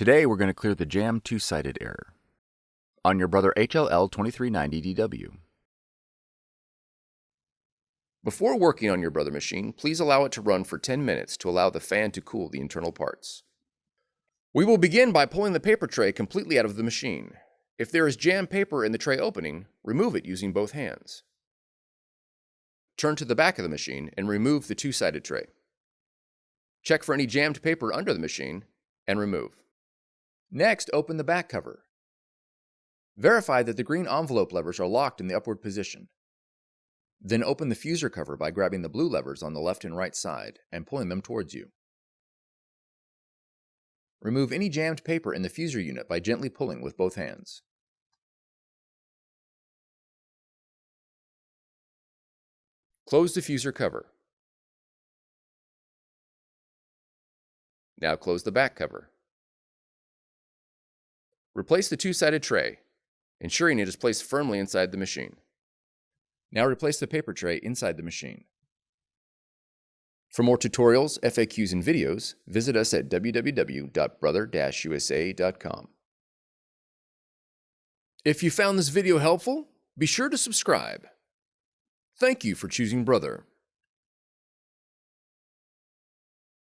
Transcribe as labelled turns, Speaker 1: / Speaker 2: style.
Speaker 1: Today we're going to clear the jam two-sided error on your Brother HL-L2390DW.
Speaker 2: Before working on your Brother machine, please allow it to run for 10 minutes to allow the fan to cool the internal parts. We will begin by pulling the paper tray completely out of the machine. If there is jam paper in the tray opening, remove it using both hands. Turn to the back of the machine and remove the two-sided tray. Check for any jammed paper under the machine and remove. Next, open the back cover. Verify that the green envelope levers are locked in the upward position. Then open the fuser cover by grabbing the blue levers on the left and right side and pulling them towards you. Remove any jammed paper in the fuser unit by gently pulling with both hands. Close the fuser cover. Now close the back cover. Replace the two-sided tray, ensuring it is placed firmly inside the machine. Now replace the paper tray inside the machine. For more tutorials, FAQs, and videos, visit us at www.brother-usa.com. If you found this video helpful, be sure to subscribe. Thank you for choosing Brother.